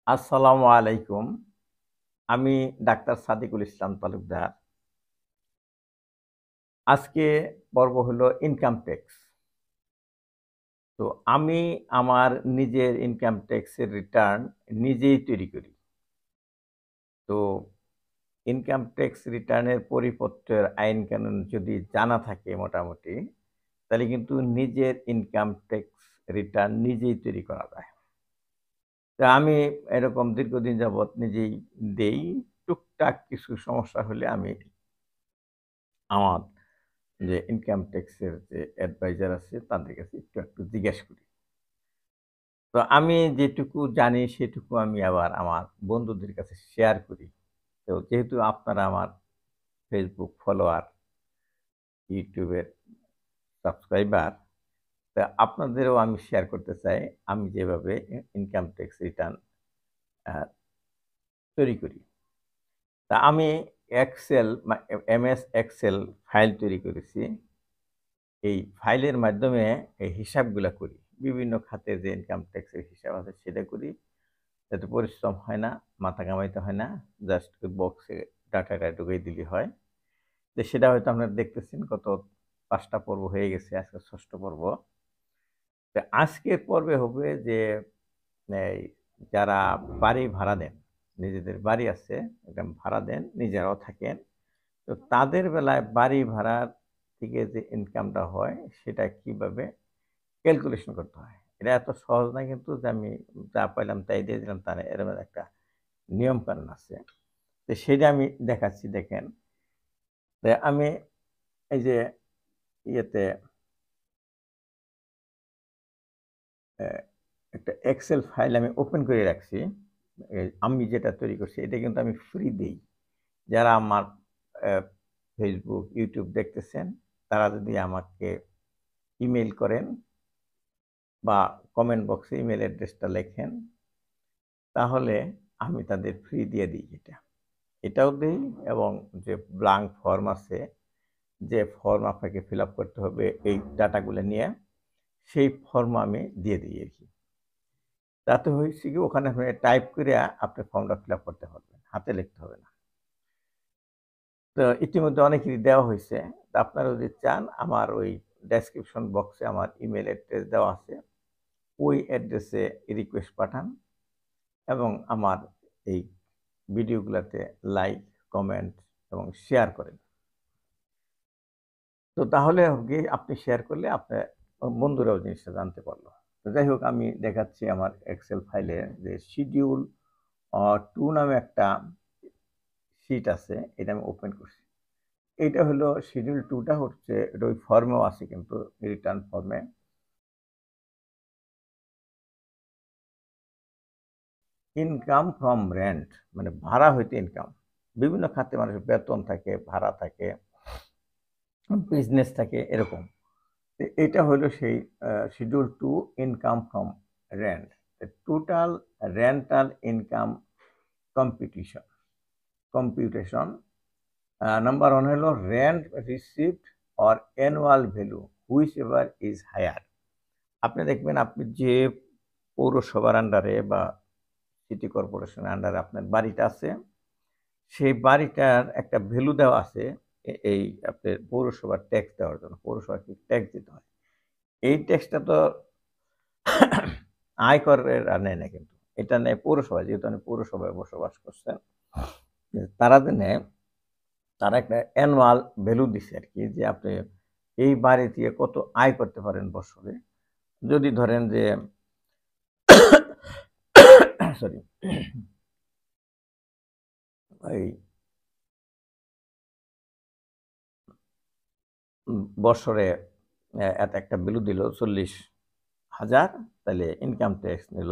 আসসালামু আলাইকুম। আমি ডাক্তার সাদেকুল ইসলাম তালুকদার। আজকে পর্ব হলো ইনকাম ট্যাক্স। তো আমি আমার নিজের ইনকাম ট্যাক্সের রিটার্ন নিজেই তৈরি করি। তো ইনকাম ট্যাক্স রিটার্নের পরিপত্রের আইন-কানুন যদি জানা থাকে মোটামুটি, তাহলে কিন্তু নিজের ইনকাম ট্যাক্স রিটার্ন নিজেই তৈরি করা যায়। তো আমি এরকম দীর্ঘদিন যাবৎ নিজেই দেই। টুকটাক কিছু সমস্যা হলে আমি আমার যে ইনকাম ট্যাক্সের যে অ্যাডভাইজার আছে তাদের কাছে একটু জিজ্ঞেস করি। তো আমি যেটুকু জানি সেটুকু আমি আবার আমার বন্ধুদের কাছে শেয়ার করি। তো যেহেতু আপনারা আমার ফেসবুক ফলোয়ার, ইউটিউবের সাবস্ক্রাইবার, তা আপনাদেরও আমি শেয়ার করতে চাই আমি যেভাবে ইনকাম ট্যাক্স রিটার্ন আ তৈরি করি। তা আমি এক্সেল এমএস এক্সেল ফাইল তৈরি করেছি। এই ফাইলের মাধ্যমে এই হিসাবগুলা করি। বিভিন্ন খাতে যে ইনকাম ট্যাক্সের হিসাব আছে সেটা করি। যাতে পরিশ্রম হয় না, মাথা ঘামাইতে হয় না। জাস্ট ওই বক্সে ডাটাটা ঢুকাই দিলেই হয়। তো সেটা হয়তো আপনারা দেখতেছেন গত ৫ টা পর্ব হয়ে গেছে, আজকে ৬ষ্ঠ পর্ব। তো আজকের পর্বে হবে যে এই যারা বাড়ি ভাড়া দেন, নিজেদের বাড়ি আছে, এটা ভাড়া দেন, নিজেরাও থাকেন। তো তাদের বেলায় বাড়ি ভাড়ার থেকে যে ইনকামটা হয় সেটা কিভাবে ক্যালকুলেশন করতে হয়। এটা এত সহজ না কিন্তু যে আমি যা পাইলাম তাই দিয়ে দিলাম তা না। এর মধ্যে একটা নিয়ম-কানুন আছে। তো সেটা আমি দেখাচ্ছি দেখেন। তো আমি এই যে ইয়েতে অ্যা একটা এক্সেল ফাইল আমি ওপেন করে রাখছি। আমি যেটা তৈরি করছি এটা কিন্তু আমি ফ্রি দেই। যারা আমার অ্যা Facebook, YouTube দেখতেছেন তারা যদি আমাকে ইমেইল করেন বা কমেন্ট বক্সে ইমেইল অ্যাড্রেসটা লেখেন, তাহলে আমি তাদের ফ্রি দিয়ে দিই এটা। এটাও দেই এবং যে ব্লাঙ্ক ফর্ম আছে, যে ফর্ম আপনাকে ফিল আপ করতে হবে এই ডাটাগুলো নিয়ে, সেই ফর্ম আমি দিয়ে দিই আরকি। তাতে হয়েছে কি ওখানে আপনি টাইপ কইরা আপনি ফর্মটা ফিল আপ করতে পারবেন। হাতে লিখতে হবে না। তো ইতিমধ্যে অনেকেরই দেওয়া হইছে। তো আপনারা যদি চান আমার ওই ডেসক্রিপশন বক্সে আমার ইমেইল অ্যাড্রেস দেওয়া আছে। ওই অ্যাড্রেসে রিকোয়েস্ট পাঠান এবং আমার এই ভিডিওগুলাতে লাইক, কমেন্ট এবং শেয়ার করেন। তো তাহলে কি আপনি শেয়ার করলে আপনার বন্ধুরাও জিনিসটা জানতে পারলো। তো যাই হোক আমি দেখাচ্ছি আমার এক্সেল ফাইলে যে শিডিউল 2 নামে একটা শীট আছে। এটা আমি ওপেন করছি। এইটা হলো শিডিউল 2 টা হচ্ছে এটা ওই ফর্মেও আছে কিন্তু রিটার্ন ফর্মে। ইনকাম ফ্রম রেন্ট মানে ভাড়া হইতে ইনকাম। বিভিন্ন খাতে মানুষের বেতন থাকে, ভাড়া থাকে, বিজনেস থাকে এরকম। এটা হলো সেই schedule 2 income from rent. Total rental income competition computation. Number 1 হলো rent received or annual value whichever is higher. আপনি দেখবেন আপনি যে পৌরসভার আন্ডারে বা সিটি কর্পোরেশনের আন্ডারে আপনার বাড়িটা আছে, সেই বাড়িটার একটা ভ্যালু দেওয়া আছে এই আপনার পৌরসভার ট্যাক্স দেওয়ার জন্য। পৌরসভাকে ট্যাক্স দিতে হয়। এই ট্যাক্সটা তো আয়করের নেয় না কিন্তু। এটা নেয় পৌরসভা। যেহেতু আপনি পৌরসভায় বসবাস করছেন। তারা যে নেয়, তারা একটা অ্যানুয়াল ভ্যালু দিছে আরকি যে আপনি এই বাড়ি থেকে কত আয় করতে পারেন বছরে। যদি ধরেন যে সরি এই বছরে এত একটা ভ্যালু দিল ৪০,০০০ তাহলে ইনকাম ট্যাক্স নিল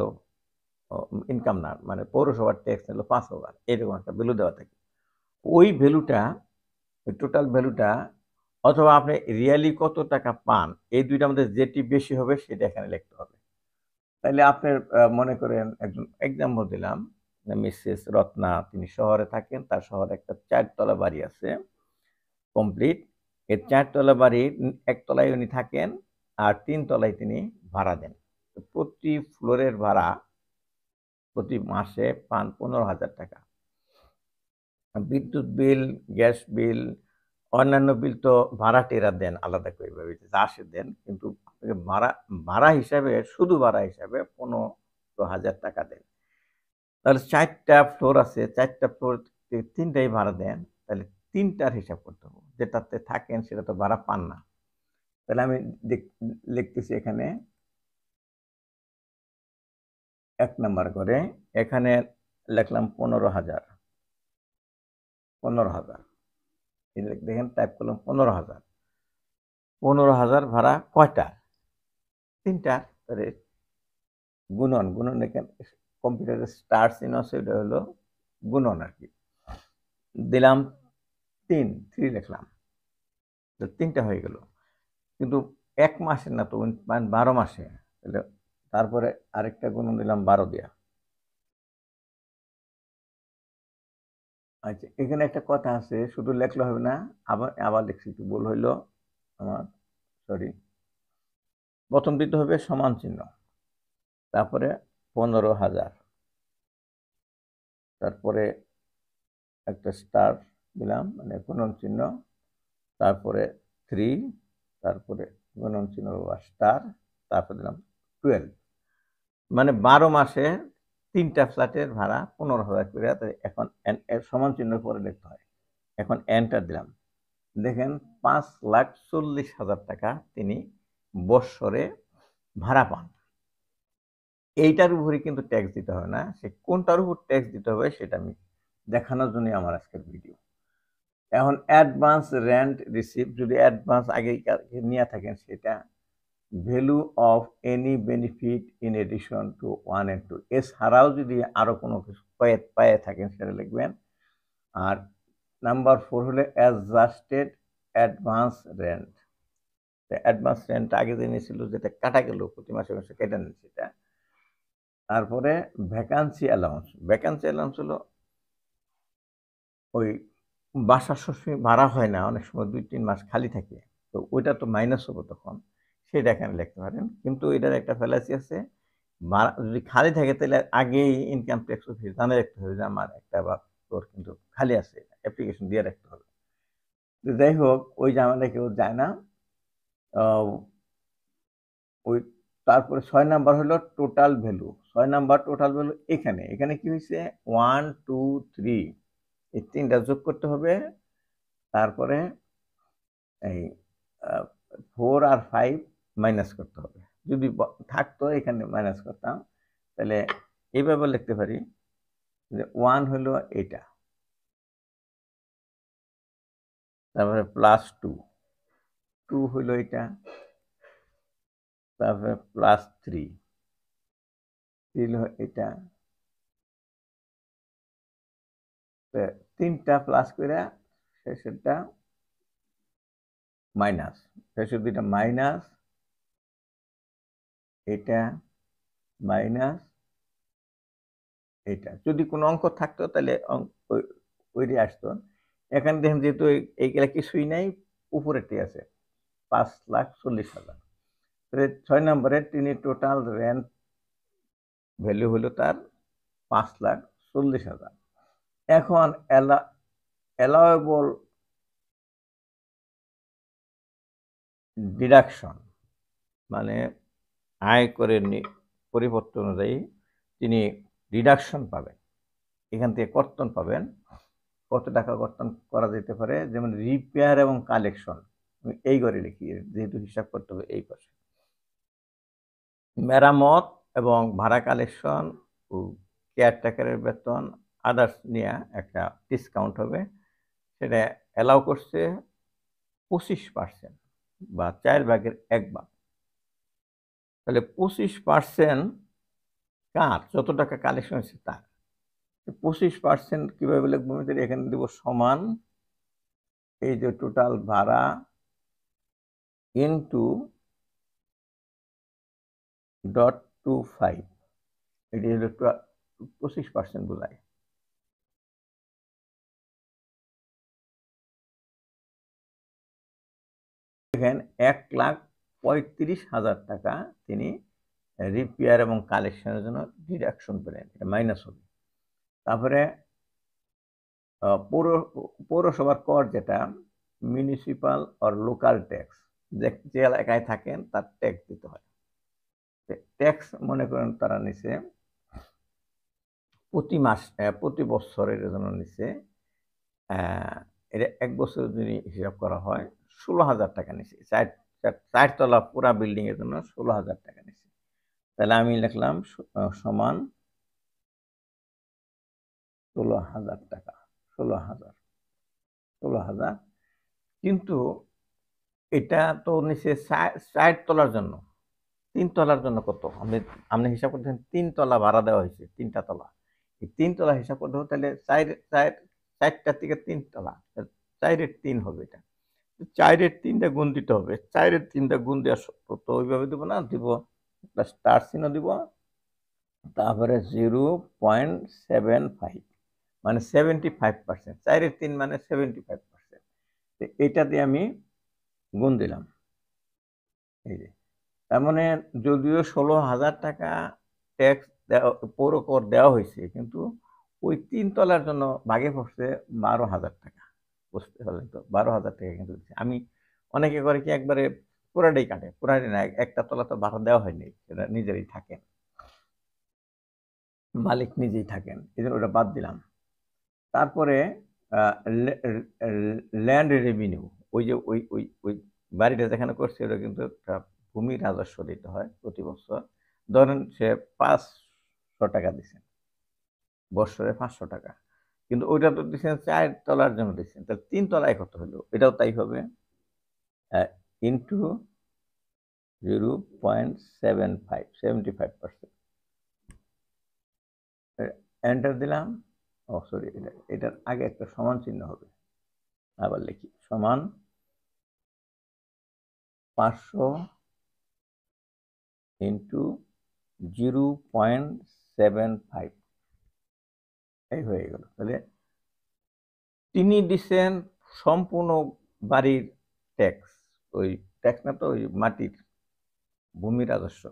ও ইনকাম না মানে পৌরসভার ট্যাক্স নিল ৫,০০০ এরকম একটা ভ্যালু দেওয়া থাকে। ওই ভ্যালুটা ওই টোটাল ভ্যালুটা অথবা আপনি রিয়ালি কত টাকা পান এই ২ টার মধ্যে যেটি বেশি হবে সেটা এখানে লিখতে হবে। তাইলে আপনার মনে করেন একজন এক্সাম্পল দিলাম, মিসেস রত্না তিনি শহরে থাকেন। তার শহরে একটা ৪ তলা বাড়ি আছে কমপ্লিট। এই ৪ তলা বাড়ির ১ তলায় উনি থাকেন আর ৩ তলায় তিনি ভাড়া দেন। তো প্রতি ফ্লোরের ভাড়া প্রতি মাসে পান 15,000 টাকা। বিদ্যুৎ বিল, গ্যাস বিল, অন্যান্য বিল তো ভাড়াটেরা দেন আলাদা করে, যা আসে দেন, কিন্তু আপনাকে ভাড়া হিসাবে, শুধু ভাড়া হিসাবে 15,000 টাকা দেন। তাহলে 4টা ফ্লোর আছে, 4টা ফ্লোর 3টাই ভাড়া দেন, তাহলে 3টার হিসাব করতে হবে। যেটাতে থাকেন সেটা তো ভাড়া পান না। তাহলে আমি লিখতেছি এখানে 1 নাম্বার করে, এখানে লিখলাম 15,000। দেখেন টাইপ করলাম 15,000। 15,000 ভাড়া কয়টা? 3টা। তাহলে গুণন এখানে কম্পিউটারে স্টার চিহ্ন আছে, এটা হলো গুণন আর কি। দিলাম 3 লিখলাম, 3টা হয়ে গেল। কিন্তু 1 মাসের না তো, 12 মাসে। তাহলে তারপরে আরেকটা গুণন দিলাম 12 দিয়া। আচ্ছা, এখানে একটা কথা আছে, শুধু লেখলে হবে না, আবার লিখছি, একটু ভুল হইলো আমার, সরি। প্রথম দিতে হবে সমান চিহ্ন, তারপরে 15,000, তারপরে একটা স্টার দিলাম, মানে গুণন চিহ্ন, তারপরে 3, তারপরে গুণন চিহ্ন বা স্টার, তারপরে দিলাম 12। মানে 12 মাসে 3টা ফ্ল্যাটের ভাড়া 15,000 করে। এখন সমান চিহ্ন পরে লিখতে হয়। এখন এন্টার দিলাম। দেখেন 5,40,000 টাকা তিনি বৎসরে ভাড়া পান। এইটার উপরে কিন্তু ট্যাক্স দিতে হবে না। সে কোনটার উপর ট্যাক্স দিতে হবে সেটা আমি দেখানোর জন্য আমার আজকের ভিডিও। এখন অ্যাডভান্স রেন্ট রিসিভ, যদি অ্যাডভান্স আগে নিয়ে থাকেন, সেটা value of any benefit in addition to 1 and 2, এছাড়াও যদি আরো কোনো কিছু পায়ে থাকেন সেটা লিখবেন। আর নাম্বার 4 হলে adjusted advance rent. Advance rent আগে যে নিয়েছিল, যেটা কাটা গেল প্রতি মাসে মাসে কেটে নেন সেটা। তারপরে ভ্যাকান্সি অ্যালাউন্স হলো ওই বাসা সবসময় ভাড়া হয় না, অনেক সময় 2-3 মাস খালি থাকে, তো ওইটা তো মাইনাস হবে তখন, সেটা এখানে লিখতে পারেন। কিন্তু এটার একটা ফ্যালাসি আছে, যদি খালি থাকে তাহলে আগেই ইনকাম ট্যাক্স অফিস জানিয়ে রাখতে হবে যে আমার একটা বা তোর কিন্তু খালি আছে, অ্যাপ্লিকেশন দিয়ে রাখতে হবে। যাই হোক, ওই জামাটা কেউ যায় না। ওই তারপরে 6 নাম্বার হলো total value. 6 number total value, এখানে কি হয়েছে, 1, 2, 3, এই 3টা যোগ করতে হবে। তারপরে এই 4 আর 5 মাইনাস করতে হবে। যদি থাকতো এখানে মাইনাস করতাম, তাহলে এইভাবে লিখতে পারি যে 1 হলো এটা, তারপরে প্লাস 2 হলো এটা, তারপরে প্লাস 3 হলো এটা। 3টা প্লাস করে শেষেরটা মাইনাস, শেষের দুইটা মাইনাস, এটা মাইনাস, এটা। যদি কোনো অঙ্ক থাকতো তাহলে ওইটি আসতো। এখানে দেখেন যেহেতু এইগুলা কিছুই নাই, উপরেরটি আছে 5,40,000। 6 নম্বরে তিনি টোটাল রেন্ট ভ্যালু হলো তার 5,40,000। এখন অ্যালাউয়েবল ডিডাকশন, মানে আয়করের পরিবর্তন অনুযায়ী তিনি ডিডাকশন পাবেন, এখান থেকে কর্তন পাবেন। কত টাকা কর্তন করা যেতে পারে, যেমন রিপেয়ার এবং কালেকশন, এই করে লিখি যেহেতু হিসাব করতে হবে এই পাশে। মেরামত এবং ভাড়া কালেকশন ও কেয়ারটেকারের বেতন, আদার্স নিয়ে একটা ডিসকাউন্ট হবে, সেটা অ্যালাউ করছে 25% বা 4/1 তাহলে 25% কার, যত টাকা কালেকশন হচ্ছে তার। 25% কিভাবে লিখবো, এখানে দেবো সমান এই যে টোটাল ভাড়া ইন্টু .25, এটি হলো 25% বোঝায়। দেখেন 1,35,000 টাকা তিনি রিপেয়ার এবং কালেকশনের জন্য ডিডাকশন পেলেন, এটা মাইনাস হবে। তারপরে পৌরসভার কর, যেটা মিউনিসিপাল আর লোকাল ট্যাক্স, যে এলাকায় থাকেন তার ট্যাক্স দিতে হয়। ট্যাক্স মনে করেন তারা নিছে প্রতি বছরের জন্য নিছে, এটা 1 বছর যদি হিসাব করা হয় 16,000 টাকা নিছে। 4 তলা পুরা বিল্ডিং এর জন্য 16,000 টাকা নিছে। তাহলে আমি লিখলাম সমান 16,000 টাকা, 16,000। কিন্তু এটা তো নিচে 4 তলার জন্য। 3 তলার জন্য কত? আপনি হিসাব করতেছেন 3 তলা ভাড়া দেওয়া হয়েছে, 3টা তলা। এই 3 তলা হিসাব করতে হবে, তাহলে 4টা থেকে 3 তলা, 4-এর 3 হবে এটা। 4-এর 3টা গুণ দিতে হবে। 4-এর 3টা গুণ দেওয়া তো ওইভাবে দেবো না, দিব একটা স্টার চিহ্ন দিব, তারপরে 0.75 মানে 75%। 4-এর 3 মানে 75%। এইটা দিয়ে আমি গুণ দিলাম। এই যে, তার মানে যদিও 16,000 টাকা ট্যাক্স পৌর কর দেওয়া হয়েছে, কিন্তু ওই 3 তলার জন্য ভাগে পড়ছে 12,000 টাকা। বুঝতে পারলেন তো? 12,000 টাকা কিন্তু আমি, অনেকে করে কি একবারে পুরাটাই কাটে, পুরাটাই না, একটা তলা তো ভাড়া দেওয়া হয়নি, সেটা নিজেরই থাকেন, মালিক নিজেই থাকেন, এই জন্য ওটা বাদ দিলাম। তারপরে ল্যান্ড রেভিনিউ, ওই যে ওই বাড়িটা যেখানে করছে ওটা কিন্তু একটা ভূমি রাজস্ব দিতে হয় প্রতি বছর। ধরেন সে 500 টাকা দিচ্ছেন, বছরে 500 টাকা, কিন্তু ওইটা তো দিচ্ছেন 4 তলার জন্য দিচ্ছেন, তাহলে 3 তলায় কত হলো? এটাও তাই হবে, ইন্টু 0.75%। এন্টার দিলাম। ও সরি, এটার আগে একটা সমান চিহ্ন হবে, আবার লিখি, সমান 500 ইন্টু 0.75, এই হয়ে গেল। তাহলে তিনি দিচ্ছেন সম্পূর্ণ বাড়ির ট্যাক্স, ওই ট্যাক্স না তো, ওই মাটির ভূমি রাজস্ব,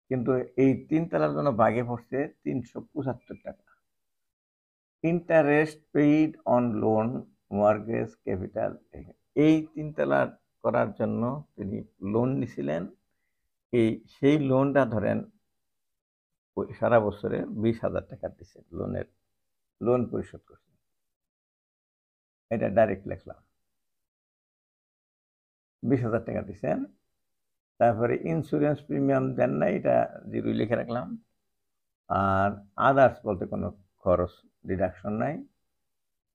কিন্তু এই 3 তলার জন্য ভাগে পড়ছে 375 টাকা। Interest paid on loan, mortgage, capital, এই 3 তলা করার জন্য তিনি লোন নিছিলেন। সেই লোনটা ধরেন ওই সারা বছরে 20,000 টাকা দিচ্ছে, লোন পরিশোধ করছে, এটা ডাইরেক্ট লিখলাম, 20,000 টাকা দিচ্ছেন। তারপরে ইন্স্যুরেন্স প্রিমিয়াম দেন না, এটা 0 লিখে রাখলাম। আর আদার্স বলতে কোনো খরচ ডিডাকশন নাই।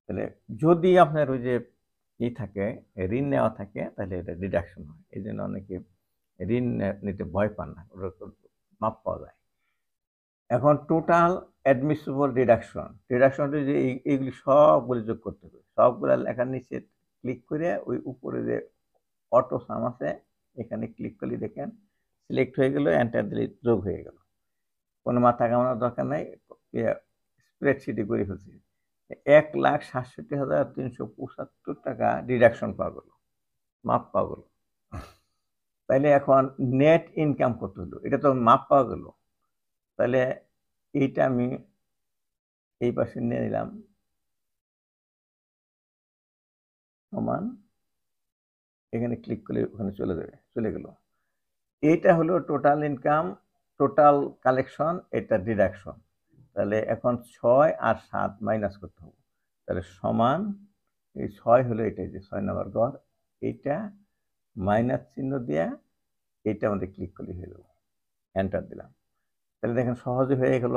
তাহলে যদি আপনার ওই যে থাকে, ঋণ নেওয়া থাকে, তাহলে এটা ডিডাকশন হয়। এই জন্য অনেকে ঋণ নিতে ভয় পান না, ওটা মাপ পাওয়া যায়। এখন টোটাল অ্যাডমিসিবল ডিডাকশন যে এইগুলি সবগুলি যোগ করতে হবে, সবগুলা লেখার নিচে ক্লিক করে ওই উপরে যে অটো সাম আছে, এখানে ক্লিক করলে দেখেন সিলেক্ট হয়ে গেল, এন্টার দিলে যোগ হয়ে গেল, কোনো মাথা কামানোর দরকার নাই, স্প্রেডশিটে করে ফেলছি। 1,67,375 টাকা ডিডাকশন পাওয়া গেল, মাপ পাওয়া গেল। তাইলে এখন নেট ইনকাম কত হলো? এটা তো মাপ পাওয়া গেল। তাহলে এইটা আমি এই পাশে নিয়ে নিলাম, সমান, এখানে ক্লিক করলে ওখানে চলে গেল। এইটা হলো টোটাল ইনকাম, টোটাল কালেকশন, এটা ডিডাকশন। তাহলে এখন 6 আর 7 মাইনাস করতে হবে, তাহলে সমান, এই 6 হলো এটাই যে 6 নম্বর ঘর, এইটা মাইনাস চিহ্ন দিয়ে এইটা আমাদের ক্লিক করলে হয়ে গেল, এন্টার দিলাম। তাহলে দেখেন সহজে হয়ে গেল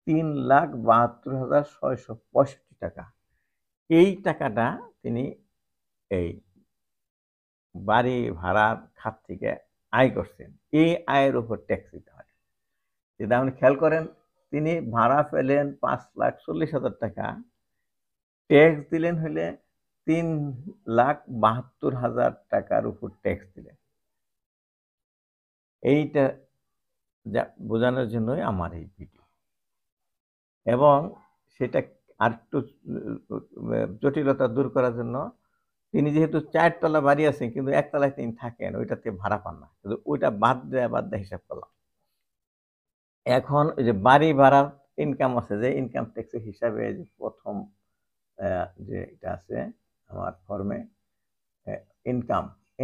3,72,665 টাকা। এই টাকাটা তিনি এই বাড়ি ভাড়ার খাত থেকে আয় করছেন, এই আয়ের উপর ট্যাক্স দিতে হয়। যদি আপনি খেয়াল করেন, তিনি ভাড়া পেলেন 5,40,000 টাকা, ট্যাক্স দিলেন হলে 3,72,000 টাকার উপর ট্যাক্স দিলেন। এইটা বোঝানোর জন্যই আমার এই ভিডিও, এবং সেটা আরেকটু জটিলতা দূর করার জন্য, তিনি যেহেতু 4 তলা বাড়ি আছেন কিন্তু 1 তলায় তিনি থাকেন, ওইটাতে ভাড়া পান না, কিন্তু ওইটা বাদ দেয়া হিসাব করলাম। এখন ওই যে বাড়ি ভাড়ার ইনকাম আছে, যে ইনকাম ট্যাক্সের হিসাবে যে প্রথম যে এটা আছে আমার ফর্মে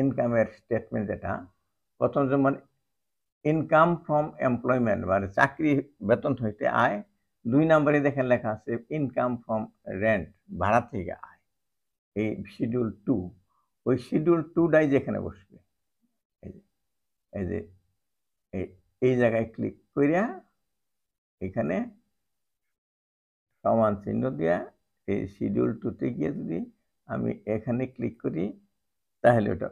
ইনকামের স্টেটমেন্ট, যেটা প্রথম যেমন ইনকাম ফ্রম এমপ্লয়মেন্ট মানে চাকরি বেতন হইতে আয়, 2 নম্বরে দেখেন লেখা আছে ইনকাম ফ্রম রেন্ট ভাড়া থেকে আয়, এই শিডিউল 2। ওই শিডিউল 2টাই যেখানে বসবে, এই যে এই যে এই জায়গায় ক্লিক করিয়া এখানে সমান চিহ্ন দিয়া এই শিডিউল 2তে গিয়ে যদি আমি এখানে ক্লিক করি, তাহলে ওটা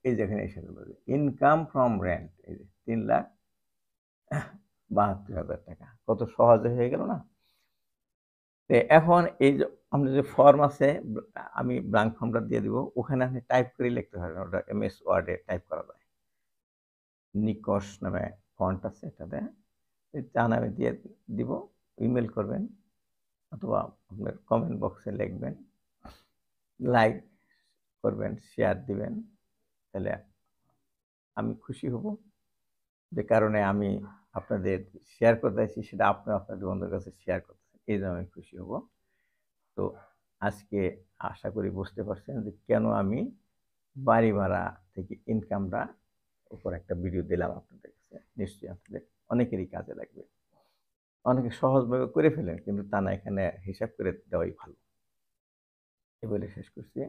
এই যেখানে এসে গেল ইনকাম ফ্রম রেন্ট, এই যে 3,72,000 টাকা। কত সহজে হয়ে গেল না? এখন এই যে আমাদের যে ফর্ম আছে, আমি ব্ল্যাঙ্ক ফর্মটা দিয়ে দিব, ওখানে আপনি টাইপ করে লিখতে পারবেন, ওটা এমএস ওয়ার্ডে টাইপ করা যায়। নিকশ নামে ফন্ট আছে, এটাতে চা নামে দিয়ে দিব, ইমেল করবেন অথবা আপনার কমেন্ট বক্সে লিখবেন, লাইক করবেন, শেয়ার দিবেন, তাহলে আমি খুশি হব। যে কারণে আমি আপনাদের শেয়ার করতে চাইছি সেটা আপনি আপনাদের বন্ধুদের কাছে শেয়ার করতেছেন, এই জন্য আমি খুশি হব। তো আজকে আশা করি বুঝতে পারছেন যে কেন আমি বাড়ি ভাড়া থেকে ইনকামটা উপর একটা ভিডিও দিলাম আপনাদের কাছে। নিশ্চয়ই আপনাদের অনেকেরই কাজে লাগবে। অনেকে সহজভাবে করে ফেলেন, কিন্তু তা না, এখানে হিসাব করে দেওয়াই ভালো। এই বলে শেষ করছি।